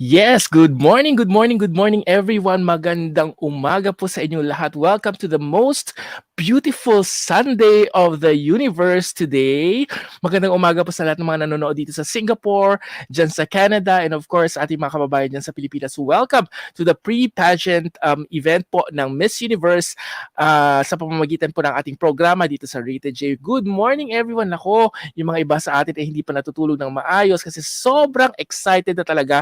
Yes, good morning everyone. Magandang umaga po sa inyo lahat. Welcome to the most beautiful Sunday of the universe today. Magandang umaga po sa lahat ng mga nanonood dito sa Singapore, dyan sa Canada, and of course, ating mga kababayan dyan sa Pilipinas. Welcome to the Pre-Pageant event po ng Miss Universe sa pamamagitan po ng ating programa dito sa Rated J. Good morning everyone. Nako, yung mga iba sa atin ay hindi pa natutulog ng maayos kasi sobrang excited na talaga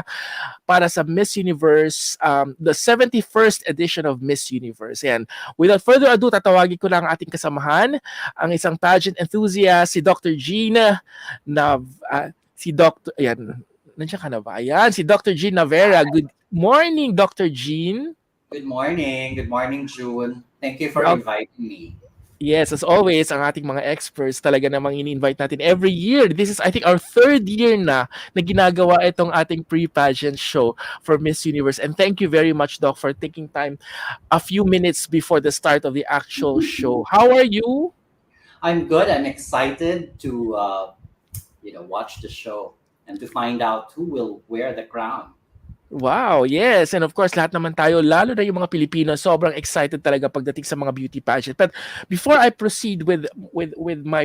para sa Miss Universe, the 71st edition of Miss Universe. Ayan. Without further ado, tatawagin ko lang ang ating kasamahan, ang isang pageant enthusiast, si Dr. Gina si Dr. Ayan, nandiyan ka na ba? Ayan, si Dr. Jean Navera. Good morning, Dr. Jean. Good morning. Good morning, June. Thank you for inviting me. Yes, as always, ang ating mga experts talaga namang ini-invite natin every year. This is, I think, our third year na ginagawa itong ating pre-pageant show for Miss Universe. And thank you very much, Doc, for taking time a few minutes before the start of the actual show. How are you? I'm good. I'm excited to, watch the show and to find out who will wear the crown. Wow, yes. And of course, lahat naman tayo, lalo na yung mga Pilipino, sobrang excited talaga pagdating sa mga beauty pageant. But before I proceed with my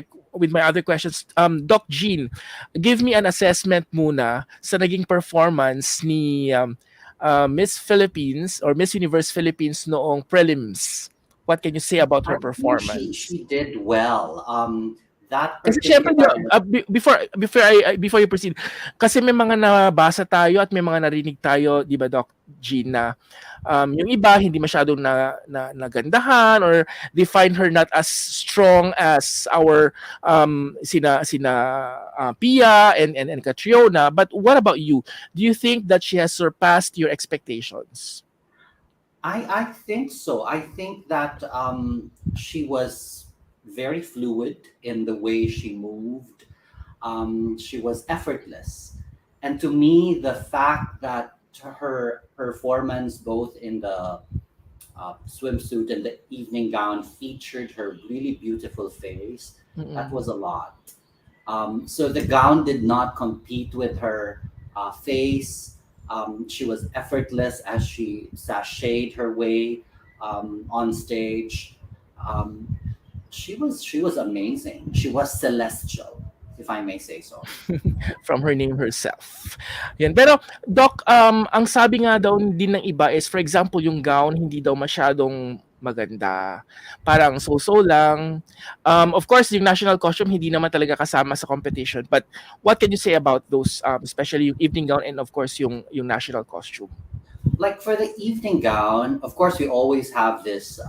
other questions, Doc Jean, give me an assessment muna sa naging performance ni Miss Philippines or Miss Universe Philippines noong prelims. What can you say about her performance? She did well. Kasi syempre, before you proceed, kasi may mga nabasa tayo at may mga narinig tayo, di ba, Doc Jean, na yung iba hindi masyadong nagandahan or they find her not as strong as our sina Pia and Catriona. But what about you? Do you think that she has surpassed your expectations? I think so. I think that she was very fluid in the way she moved. She was effortless. And to me, the fact that her performance, both in the swimsuit and the evening gown, featured her really beautiful face, that was a lot. So the gown did not compete with her face. She was effortless as she sashayed her way on stage. She was amazing. She was celestial, if I may say so. From her name herself. Yan. Pero, Doc, ang sabi nga daw din ng iba is, for example, yung gown hindi daw masyadong maganda. Parang so-so lang. Of course, yung national costume hindi naman talaga kasama sa competition. But what can you say about those, especially yung evening gown and of course yung national costume? Like for the evening gown, of course, we always have this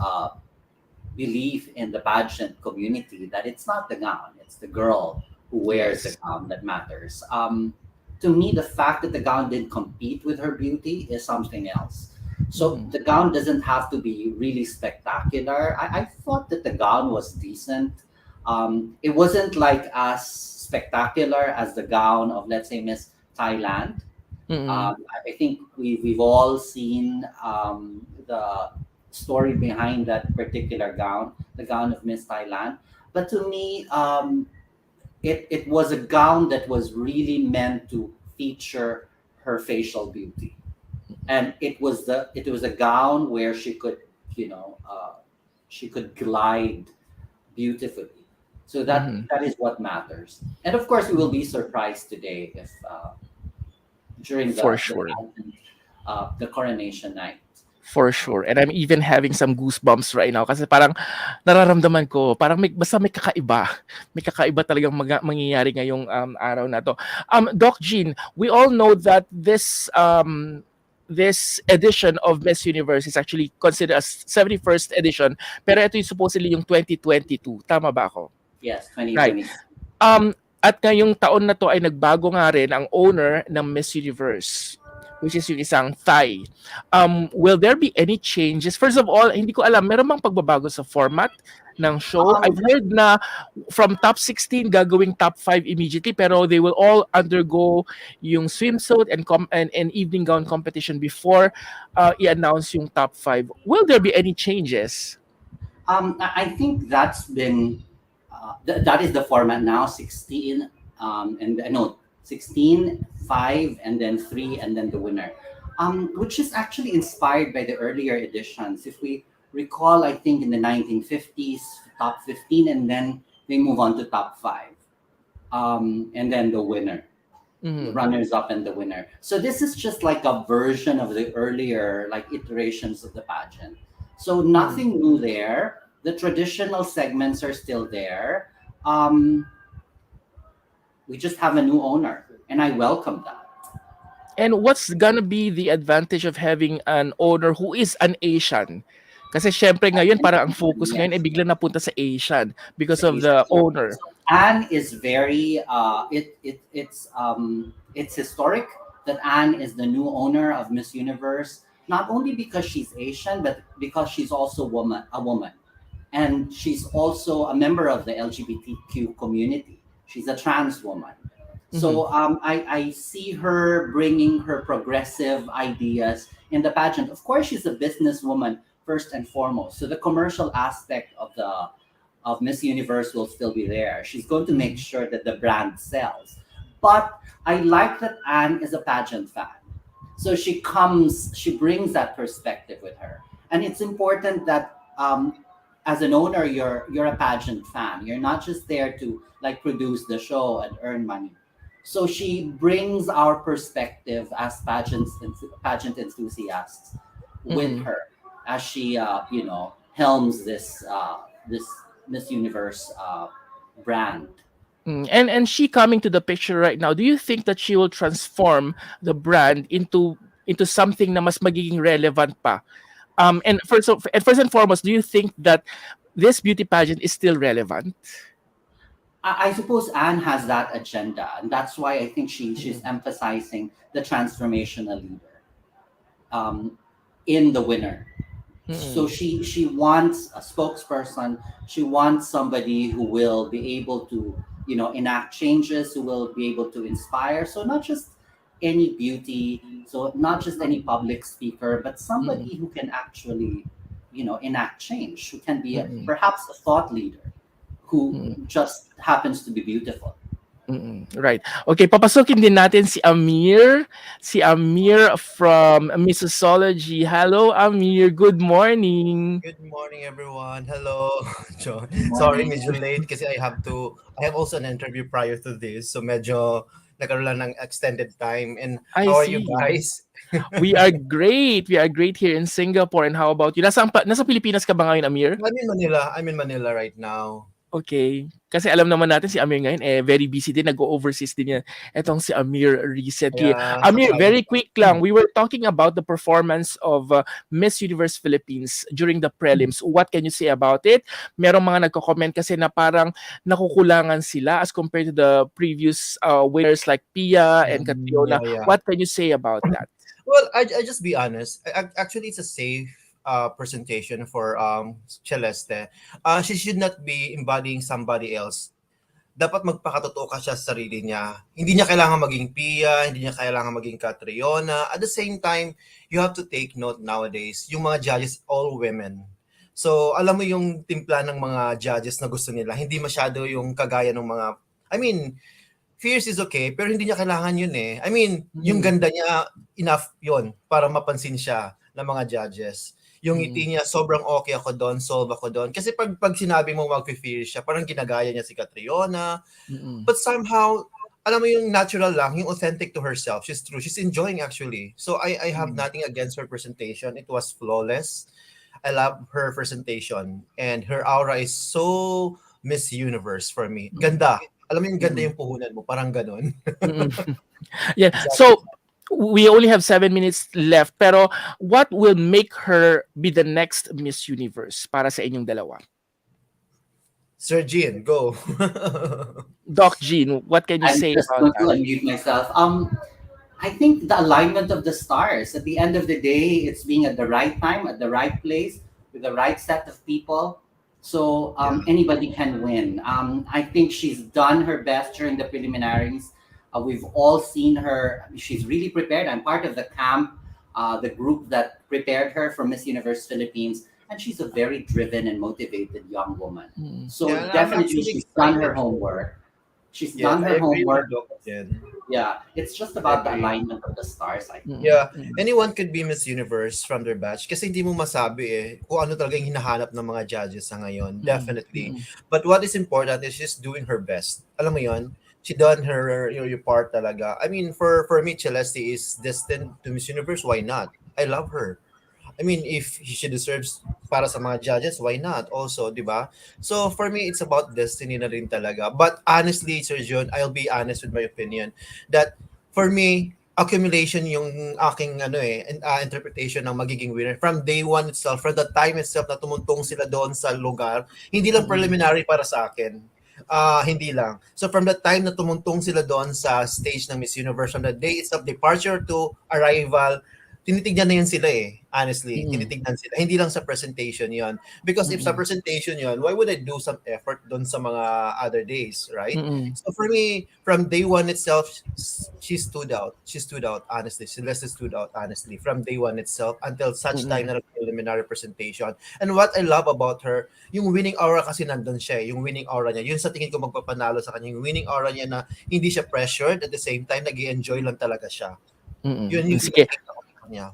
belief in the pageant community that it's not the gown, it's the girl who wears the gown that matters. To me, the fact that the gown didn't compete with her beauty is something else. So the gown doesn't have to be really spectacular. I thought that the gown was decent. It wasn't like as spectacular as the gown of, let's say, Miss Thailand. I think we've all seen the story behind that particular gown, the gown of Miss Thailand. But to me, it was a gown that was really meant to feature her facial beauty. and it was a gown where she could, she could glide beautifully. So Mhm. that is what matters. And of course, we will be surprised today if during For the sure. pageant, the coronation night. For Uh, sure. And I'm even having some goosebumps right now kasi parang nararamdaman ko, parang basta may kakaiba. May kakaiba talagang mangyayari ngayong araw na to. Doc Jean, we all know that this edition of Miss Universe is actually considered as 71st edition, pero ito yung supposedly yung 2022. Tama ba ako? yes, Right. 2020. At ngayong taon na 'to ay nagbago nga rin ang owner ng Miss Universe, which is yung isang Thai. Will there be any changes? First of all, hindi ko alam, meron bang pagbabago sa format ng show? I've Um, heard na from top 16 gagawing top 5 immediately, pero they will all undergo yung swimsuit and evening gown competition before i-announce yung top 5. Will there be any changes? I think that's been that is the format now. 16, and no, 16, 5, and then 3, and then the winner. Which is actually inspired by the earlier editions. If we recall, I think in the 1950s, top 15, and then they move on to top 5, and then the winner, the Mhm. runners up, and the winner. So this is just like a version of the earlier like iterations of the pageant. So Mhm. nothing new there. The traditional segments are still there. Um, we just have a new owner, and I welcome that. And what's gonna be the advantage of having an owner who is an Asian? Kasi syempre ngayon And parang ang focus ngayon ay yes, biglang napunta sa Asian because sa of Asian. the So, owner. so Anne is very it's historic that Anne is the new owner of Miss Universe, not only because she's Asian, but because she's also a woman, and she's also a member of the LGBTQ community. She's a trans woman. Mhm. So I see her bringing her progressive ideas in the pageant. Of course, she's a businesswoman first and foremost. So the commercial aspect of Miss Universe will still be there. She's going to make Mhm. sure that the brand sells. But I like that Anne is a pageant fan. So she brings that perspective with her. And it's important that as an owner, you're a pageant fan. You're not just there to like produce the show and earn money. So she brings our perspective as pageant enthusiasts with Mhm. her as she helms this Miss Universe brand. And she coming to the picture right now. Do you think that she will transform the brand into something na mas magiging relevant pa? And first and foremost, do you think that this beauty pageant is still relevant? I suppose Anne has that agenda, and that's why I think she's Mm-mm. emphasizing the transformational leader in the winner. So Mm-mm. she wants a spokesperson. She wants somebody who will be able to enact changes, who will be able to inspire. So not just any beauty, so not just any public speaker, but Mm-mm. somebody who can actually enact change, who can be Mm-mm. perhaps a thought leader, who Mm-mm. just happens to be beautiful. Right. Okay, papasukin din natin si Amir. Si Amir from Missology. Hello, Amir. Good morning. Good morning, everyone. Hello, John. Good Sorry, morning. medyo late kasi I have also an interview prior to this. So medyo nagkaroon lang ng extended time. And I how are you see. guys? We are great. We are great here in Singapore. And how about you? Nasa Pilipinas ka ba ngayon, Amir? I'm in Manila. I'm in Manila right now. Okay. Kasi alam naman natin si Amir ngayon, very busy din. Nag-overseas din yan. Etong si Amir recently. Yeah. Amir, very quick lang. We were talking about the performance of Miss Universe Philippines during the prelims. What can you say about it? Merong mga nagko-comment kasi na parang nakukulangan sila as compared to the previous winners like Pia and Catriona. Yeah, yeah. What can you say about that? Well, I just be honest. Actually, it's a safe presentation for Celeste. She should not be embodying somebody else. Dapat magpakatotoo ka siya sa sarili niya. Hindi niya kailangan maging Pia, hindi niya kailangan maging Catriona. At the same time, you have to take note nowadays, yung mga judges, all women. So, alam mo yung timpla ng mga judges na gusto nila, hindi masyado yung kagaya ng mga, I mean, fierce is okay, pero hindi niya kailangan yun eh. I mean, yung Mm. ganda niya, enough yun para mapansin siya ng mga judges. Yung Mm. ngiti niya, sobrang okay ako doon, solve ako doon. Kasi pag sinabi mo mag-fierce siya, parang ginagaya niya si Catriona. Mm. But somehow, alam mo yung natural lang, yung authentic to herself. She's true. She's enjoying actually. So I have Mm. nothing against her presentation. It was flawless. I love her presentation. And her aura is so Miss Universe for me. Mm. Ganda. Alam mo yung ganda Mm. yung puhunan mo. Parang ganun. Mm. Yeah. Exactly. So we only have 7 minutes left. Pero what will make her be the next Miss Universe para sa inyong dalawa? Sir Jean, go. Doc Jean, what can you I'm say just about going to that? unmute myself. I think the alignment of the stars. At the end of the day, it's being at the right time, at the right place, with the right set of people. So Yeah. anybody can win. I think she's done her best during the preliminaries. We've all seen her. She's really prepared. I'm part of the camp, the group that prepared her for Miss Universe Philippines. And she's a very driven and motivated young woman. Mm. So Yeah, and I'm definitely actually she's done excited her for. homework. She's Yes, done I her agree with homework. Doc Jen. Yeah, it's just I about the agree. alignment of the stars, I think. Mm. Yeah, Mm. anyone could be Miss Universe from their batch kasi hindi mo masabi eh kung ano talaga yung hinahanap ng mga judges sa ngayon. Mm. Definitely. Mm. But what is important is she's doing her best. Alam mo yon? She done her your part talaga. I mean, for me, Celeste is destined to Miss Universe. Why not? I love her. I mean, if she deserves para sa mga judges, why not? Also, di ba? So, for me, it's about destiny na rin talaga. But honestly, Sir John, I'll be honest with my opinion that for me, accumulation yung aking interpretation ng magiging winner from day one itself, from the time itself na tumuntong sila doon sa lugar, hindi lang Mm. preliminary para sa akin. Hindi lang. So from the time na tumuntong sila doon sa stage ng Miss Universe, from the day itself, departure to arrival, tinitignan na yun sila eh. Honestly, Mm. tinitignan sila. Hindi lang sa presentation yon. Because if sa Mm. presentation yon, why would I do some effort doon sa mga other days, right? Mm. So for me, from day one itself, she stood out. She stood out, honestly. Celeste stood out, honestly, from day one itself until such time Mm. na preliminary presentation. And what I love about her, yung winning aura kasi nandun siya eh. Yung winning aura niya. Yun sa tingin ko magpapanalo sa kanya. Yung winning aura niya na hindi siya pressured, at the same time, nag-i-enjoy lang talaga siya. Yun Mm. yung Sige. nakita ko sa kanya.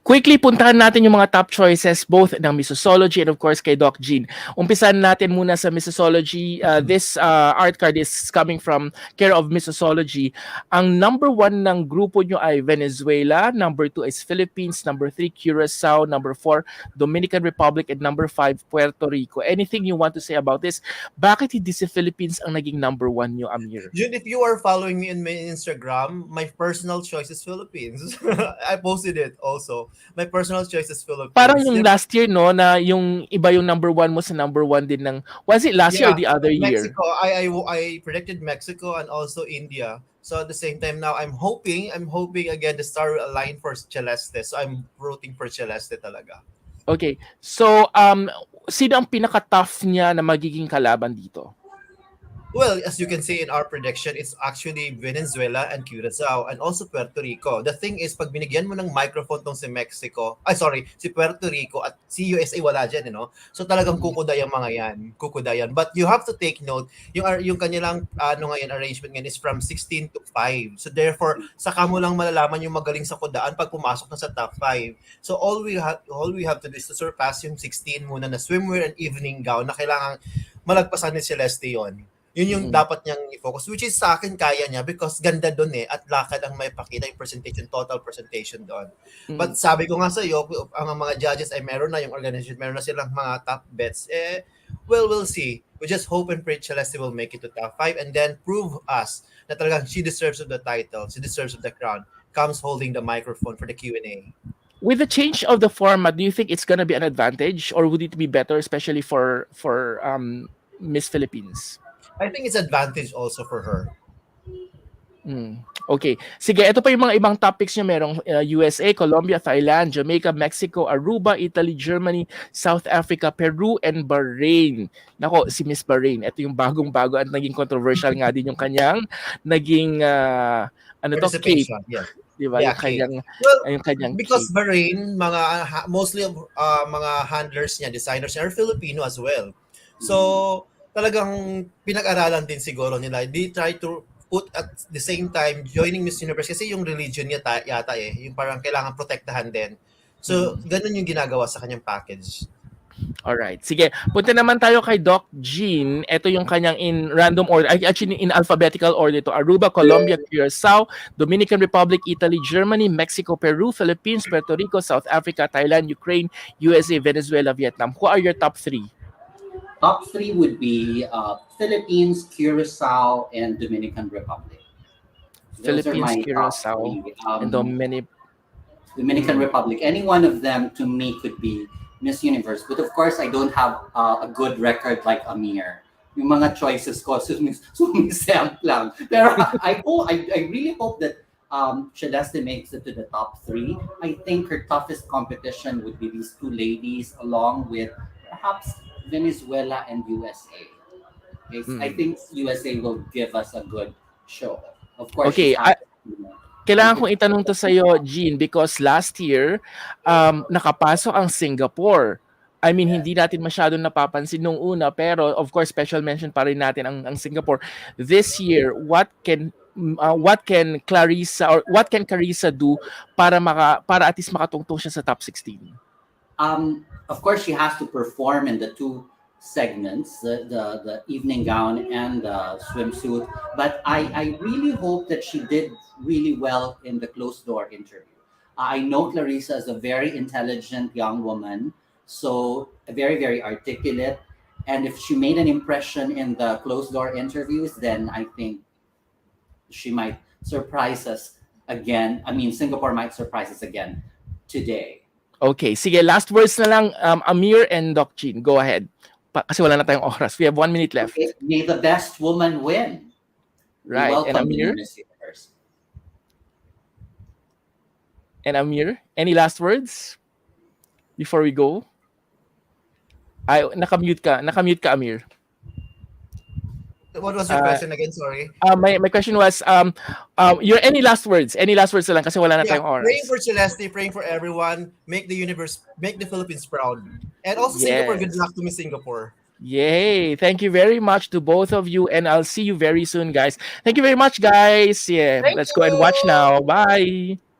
Quickly, puntahan natin yung mga top choices both ng Missosology and of course kay Doc Jean. Umpisan natin muna sa Missosology. This art card is coming from care of Missosology. Ang number 1 ng grupo nyo ay Venezuela, number 2 is Philippines, number 3 Curacao, number 4 Dominican Republic, and number 5 Puerto Rico. Anything you want to say about this? Bakit hindi si Philippines ang naging number 1 nyo, Amir? Jun, if you are following me in my Instagram, my personal choice is Philippines. I posted it also. My personal choice is Philippines. Parang yung last year, no, na yung iba yung number 1 mo sa number 1 din ng, was it last year or the other year? Mexico. I predicted Mexico and also India. So at the same time now, I'm hoping again the star will align for Celeste. So I'm rooting for Celeste talaga. Okay. So, sino ang pinaka-tough niya na magiging kalaban dito? Well, as you can see in our prediction, it's actually Venezuela and Curacao and also Puerto Rico. The thing is, pag binigyan mo ng microphone tong si si Puerto Rico at si USA wala dyan, you know? So talagang kukuday ang mga yan. Kukudayan. But you have to take note, yung kanilang arrangement ngayon is from 16 to 5. So therefore, saka mo lang malalaman yung magaling sa kudaan pag pumasok na sa top 5. So all we have to do is to surpass yung 16 muna na swimwear and evening gown na kailangan malagpasan ni Celeste yon. Yun yung dapat niyang i-focus, which is sa akin kaya niya because ganda doon eh at lakad ang may pakita yung presentation, total presentation doon. But sabi ko nga sa iyo, ang mga judges ay meron na yung organization, meron na silang mga top bets. Well, we'll see. We just hope and pray Celeste will make it to top 5 and then prove us na talagang she deserves of the title, she deserves of the crown, comes holding the microphone for the Q&A. With the change of the format, do you think it's gonna be an advantage or would it be better, especially for Miss Philippines? I think it's advantage also for her. Okay. Sige, ito pa yung mga ibang topics nyo. Merong USA, Colombia, Thailand, Jamaica, Mexico, Aruba, Italy, Germany, South Africa, Peru, and Bahrain. Nako, si Miss Bahrain. Ito yung bagong-bago at naging controversial nga din yung kanyang naging cape. Yes. Diba? Yeah, yung kanyang because cape. Bahrain, mostly mga handlers niya, designers niya, are Filipino as well. So, talagang pinag-aralan din siguro nila. They try to put at the same time joining Miss Universe kasi yung religion niya yata yung parang kailangan protektahan din. So, Mm. ganun yung ginagawa sa kanyang package. Alright, sige. Punta naman tayo kay Doc Jean. Ito yung kanyang in random order, actually in alphabetical order to Aruba, Colombia, Curacao, Dominican Republic, Italy, Germany, Mexico, Peru, Philippines, Puerto Rico, South Africa, Thailand, Ukraine, USA, Venezuela, Vietnam. Who are your top three? Top three would be Philippines, Curacao, and Dominican Republic. Those are Philippines, my top Curacao, three. and Dominic. Dominican Mm. Republic. Any one of them to me could be Miss Universe. But of course, I don't have a good record like Amir. Yung mga choices ko, sumisamp lang. Pero I really hope that Celeste makes it to the top three. I think her toughest competition would be these two ladies, along with perhaps Venezuela and USA. Okay, I Mm. think USA will give us a good show. Of course, she's Okay, had, kailangan kong itanong to sa'yo, Jean, because last year, nakapasok ang Singapore. I mean, hindi natin masyadong napapansin nung una, pero of course, special mention pa rin natin ang Singapore. This year, what can Clarissa or what can Carissa do para at least makatungtong siya sa top 16? Of course, she has to perform in the two segments, the evening gown and the swimsuit. But I really hope that she did really well in the closed door interview. I know Clarissa is a very intelligent young woman, so very, very articulate. And if she made an impression in the closed door interviews, then I think she might surprise us again. I mean, Singapore might surprise us again today. Okay, sige, last words na lang, Amir and Doc Jean. Go ahead. Kasi wala na tayong oras. We have 1 minute left. Okay, may the best woman win. We Right. And welcome the new Amir? Miss Universe. And Amir, any last words before we go? Ay, nakamute ka, Amir. What was your question again? Sorry. My question was, your any last words? Any last words na lang kasi wala na Yeah, tayong oras. praying for Celeste, praying for everyone, make the universe, make the Philippines proud. And also Singapore, good Yes. luck to Miss Singapore. Yay! Thank you very much to both of you, and I'll see you very soon, guys. Thank you very much, guys. Yeah, Thank let's go and watch you. now. Bye.